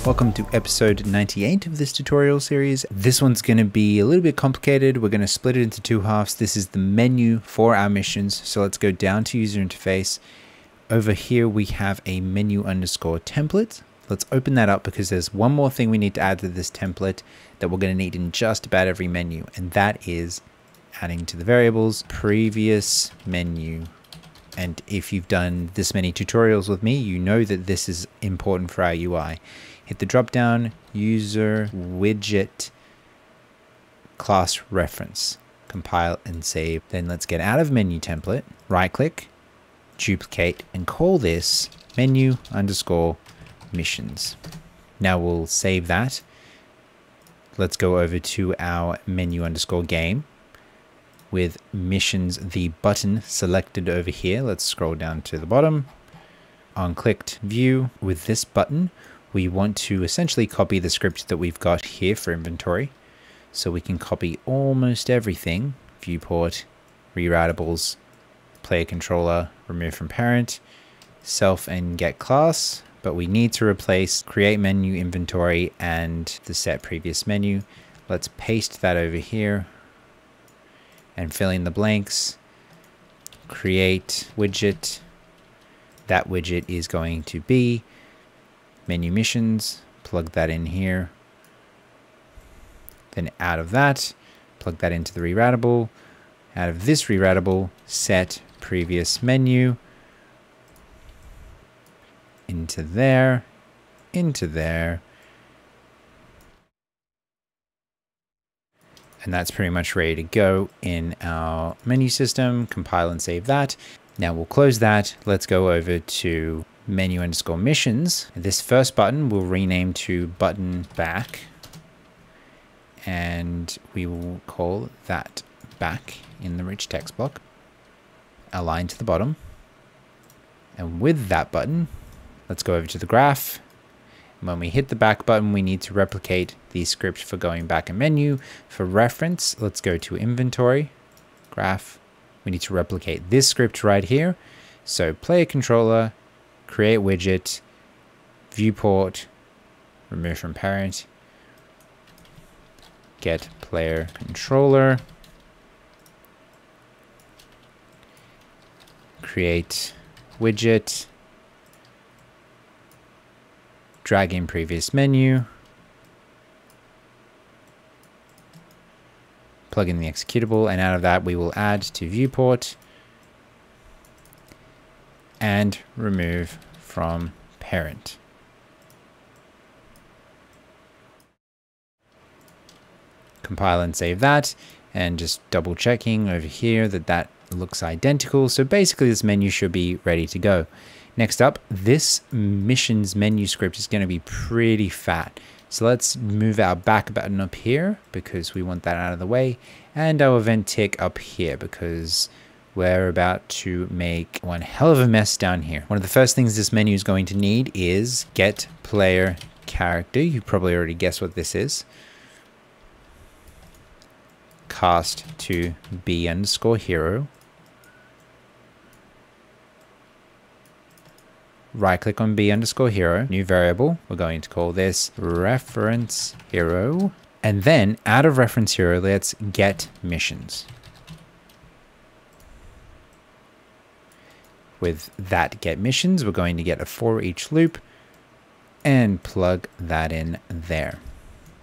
Welcome to episode 98 of this tutorial series. This one's going to be a little bit complicated. We're going to split it into two halves. This is the menu for our missions. So let's go down to user interface. Over here we have a menu underscore template. Let's open that up because there's one more thing we need to add to this template that we're going to need in just about every menu. And that is adding to the variables previous menu. And if you've done this many tutorials with me, you know that this is important for our UI. Hit the drop down, user widget class reference, compile and save. Then let's get out of menu template, right click, duplicate, and call this menu underscore missions. Now we'll save that. Let's go over to our menu underscore game with missions, the button selected over here. Let's scroll down to the bottom. On clicked view with this button, we want to essentially copy the script that we've got here for inventory. So we can copy almost everything: viewport, reroutables, player controller, remove from parent, self and get class. But we need to replace create menu inventory and the set previous menu. Let's paste that over here and fill in the blanks. Create widget. That widget is going to be menu missions, plug that in here. Then out of that, plug that into the reroutable. Out of this reroutable, set previous menu. Into there, into there. And that's pretty much ready to go in our menu system. Compile and save that. Now we'll close that. Let's go over to menu underscore missions. This first button we'll rename to button back, and we will call that back in the rich text block, align to the bottom. And with that button, let's go over to the graph. And when we hit the back button, we need to replicate the script for going back a menu. For reference, let's go to inventory, graph. We need to replicate this script right here. So player controller, create widget, viewport, remove from parent, get player controller, create widget, drag in previous menu, plug in the executable, and out of that we will add to viewport and remove from parent. Compile and save that, and just double checking over here that that looks identical. So basically this menu should be ready to go. Next up, this missions menu script is going to be pretty fat. So let's move our back button up here because we want that out of the way, and our event tick up here because we're about to make one hell of a mess down here. One of the first things this menu is going to need is get player character. You probably already guessed what this is. Cast to B underscore hero. Right click on B underscore hero, new variable. We're going to call this reference hero. And then out of reference hero, let's get missions. With that get missions, we're going to get a for each loop and plug that in there.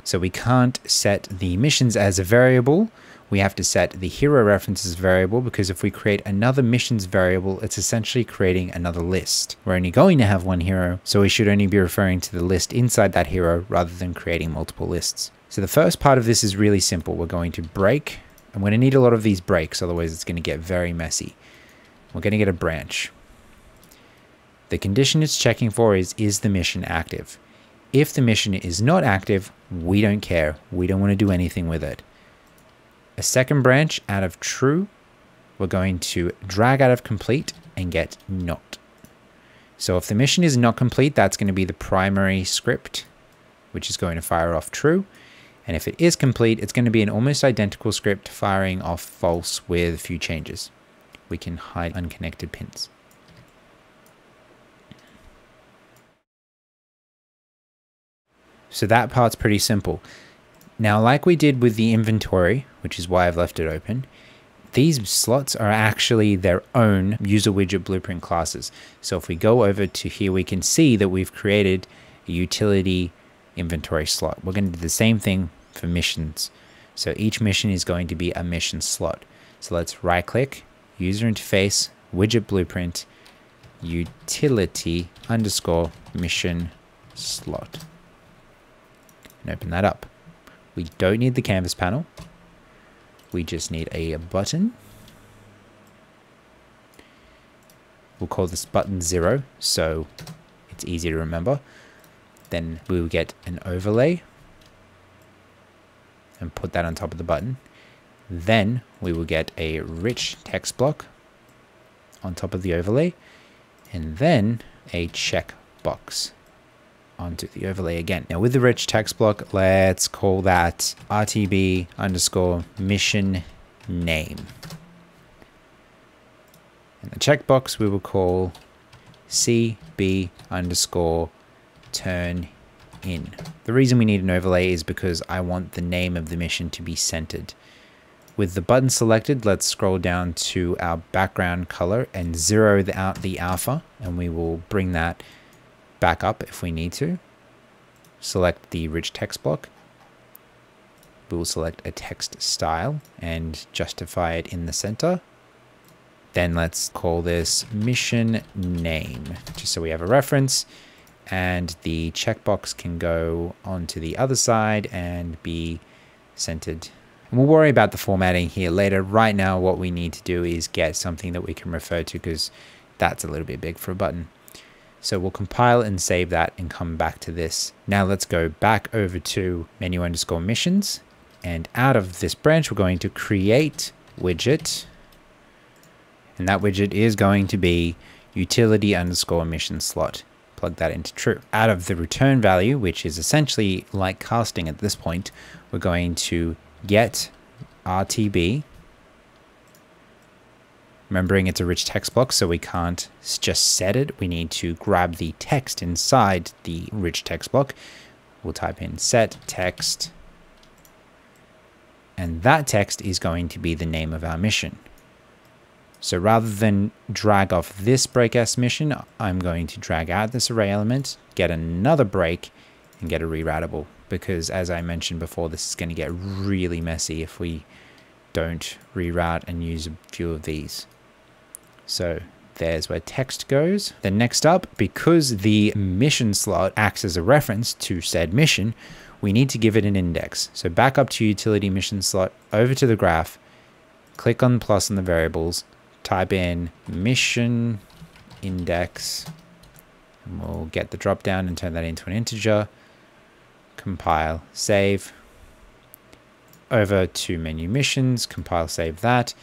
So we can't set the missions as a variable. We have to set the hero references variable because if we create another missions variable, it's essentially creating another list. We're only going to have one hero, so we should only be referring to the list inside that hero rather than creating multiple lists. So the first part of this is really simple. We're going to break. I'm going to need a lot of these breaks, otherwise it's going to get very messy. We're going to get a branch. The condition it's checking for is the mission active? If the mission is not active, we don't care. We don't want to do anything with it. A second branch out of true, we're going to drag out of complete and get not. So if the mission is not complete, that's going to be the primary script, which is going to fire off true. And if it is complete, it's going to be an almost identical script firing off false with a few changes. We can hide unconnected pins. So that part's pretty simple. Now, like we did with the inventory, which is why I've left it open, these slots are actually their own user widget blueprint classes. So if we go over to here, we can see that we've created a utility inventory slot. We're going to do the same thing for missions. So each mission is going to be a mission slot. So let's right click, user interface, widget blueprint, utility underscore mission slot. And open that up. We don't need the canvas panel. We just need a button. We'll call this button 0 so it's easy to remember. Then we will get an overlay and put that on top of the button. Then we will get a rich text block on top of the overlay, and then a checkbox onto the overlay again. Now with the rich text block, let's call that RTB underscore mission name. And the checkbox we will call CB underscore turn in. The reason we need an overlay is because I want the name of the mission to be centered. With the button selected, let's scroll down to our background color and zero out the alpha, and we will bring that back up if we need to. Select the rich text block. We will select a text style and justify it in the center. Then let's call this mission name, just so we have a reference. And the checkbox can go onto the other side and be centered. And we'll worry about the formatting here later. Right now, what we need to do is get something that we can refer to, because that's a little bit big for a button. So we'll compile and save that and come back to this. Now let's go back over to menu underscore missions. And out of this branch, we're going to create widget. And that widget is going to be utility underscore mission slot. Plug that into true. Out of the return value, which is essentially like casting at this point, we're going to get RTB. Remembering it's a rich text block, so we can't just set it. We need to grab the text inside the rich text block. We'll type in set text. And that text is going to be the name of our mission. So rather than drag off this break-s mission, I'm going to drag out this array element, get another break, and get a reroutable. Because as I mentioned before, this is going to get really messy if we don't reroute and use a few of these. So there's where text goes. Then next up, because the mission slot acts as a reference to said mission, we need to give it an index. So back up to utility mission slot, over to the graph, click on plus on the variables, type in mission index, and we'll get the drop down and turn that into an integer. Compile, save. Over to menu missions, compile, save that.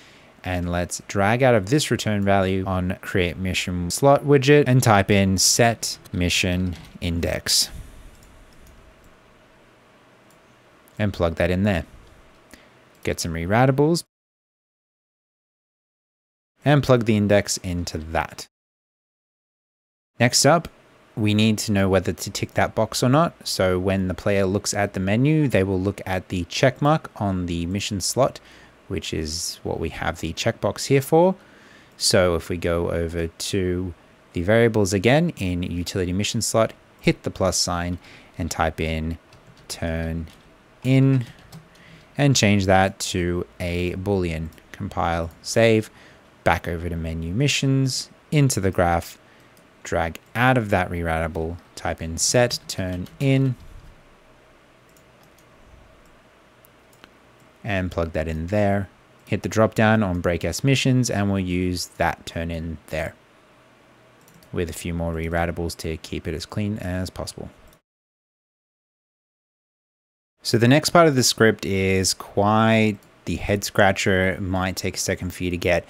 And let's drag out of this return value on create mission slot widget and type in set mission index. And plug that in there. Get some reroutables. And plug the index into that. Next up, we need to know whether to tick that box or not. So when the player looks at the menu, they will look at the check mark on the mission slot, which is what we have the checkbox here for. So if we go over to the variables again in utility mission slot, hit the plus sign and type in turn in and change that to a Boolean. Compile, save, back over to menu missions, into the graph, drag out of that reroutable, type in set turn in, and plug that in there. Hit the drop down on break-s missions, and we'll use that turn in there with a few more reroutables to keep it as clean as possible. So the next part of the script is quite the head scratcher. It might take a second for you to get.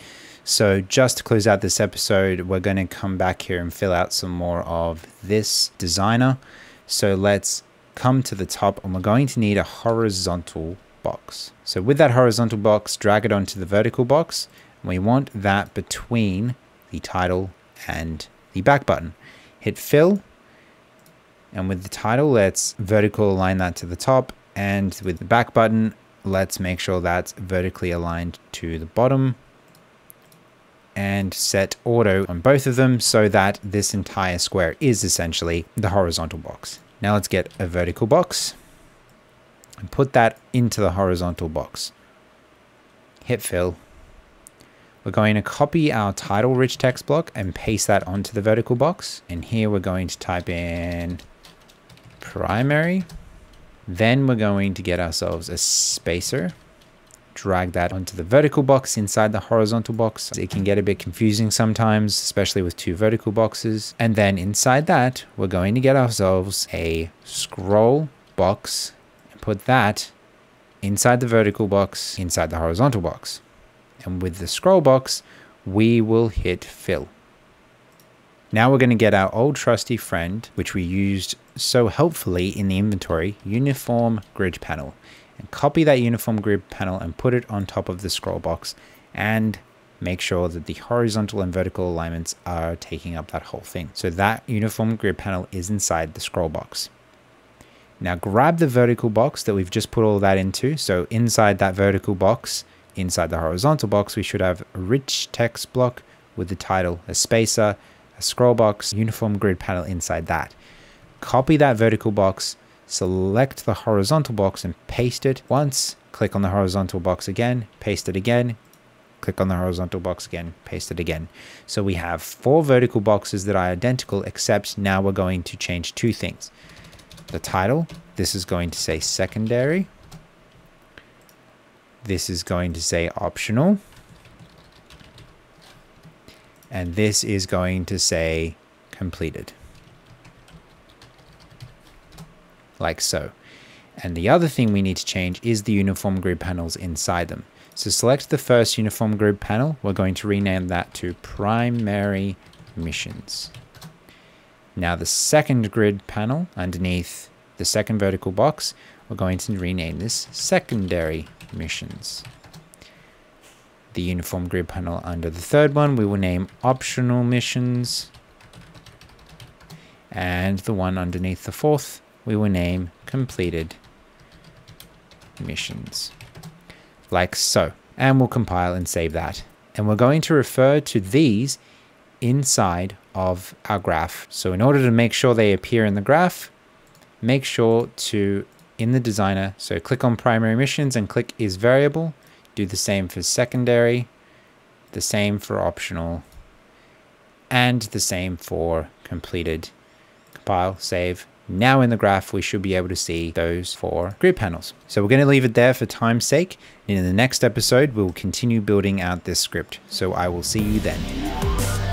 So just to close out this episode, we're going to come back here and fill out some more of this designer. So let's come to the top, and we're going to need a horizontal box. So with that horizontal box, drag it onto the vertical box. And we want that between the title and the back button. Hit fill, And with the title, let's vertical align that to the top. And with the back button, let's make sure that's vertically aligned to the bottom. And set auto on both of them so that this entire square is essentially the horizontal box. Now let's get a vertical box and put that into the horizontal box. Hit fill. We're going to copy our title rich text block and paste that onto the vertical box. And here we're going to type in primary. Then we're going to get ourselves a spacer. Drag that onto the vertical box inside the horizontal box. It can get a bit confusing sometimes, especially with two vertical boxes. And then inside that, we're going to get ourselves a scroll box and put that inside the vertical box, inside the horizontal box. And with the scroll box, we will hit fill. Now we're going to get our old trusty friend, which we used so helpfully in the inventory, uniform grid panel. And copy that uniform grid panel and put it on top of the scroll box and make sure that the horizontal and vertical alignments are taking up that whole thing. So that uniform grid panel is inside the scroll box. Now grab the vertical box that we've just put all that into. So inside that vertical box, inside the horizontal box, we should have a rich text block with the title, a spacer, a scroll box, uniform grid panel inside that. Copy that vertical box, select the horizontal box and paste it once, click on the horizontal box again, paste it again, click on the horizontal box again, paste it again. So we have 4 vertical boxes that are identical, except now we're going to change 2 things. The title, this is going to say secondary. This is going to say optional. And this is going to say completed. Like so. And the other thing we need to change is the uniform grid panels inside them. So select the first uniform grid panel. We're going to rename that to primary missions. Now the second grid panel underneath the second vertical box, we're going to rename this secondary missions. The uniform grid panel under the third one, we will name optional missions. And the one underneath the fourth, we will name completed missions, like so. And we'll compile and save that. And we're going to refer to these inside of our graph. So in order to make sure they appear in the graph, make sure to, in the designer, so click on primary missions and click is variable. Do the same for secondary, the same for optional, and the same for completed. Compile, save. Now in the graph, we should be able to see those 4 grid panels. So we're going to leave it there for time's sake. And in the next episode, we'll continue building out this script. So I will see you then.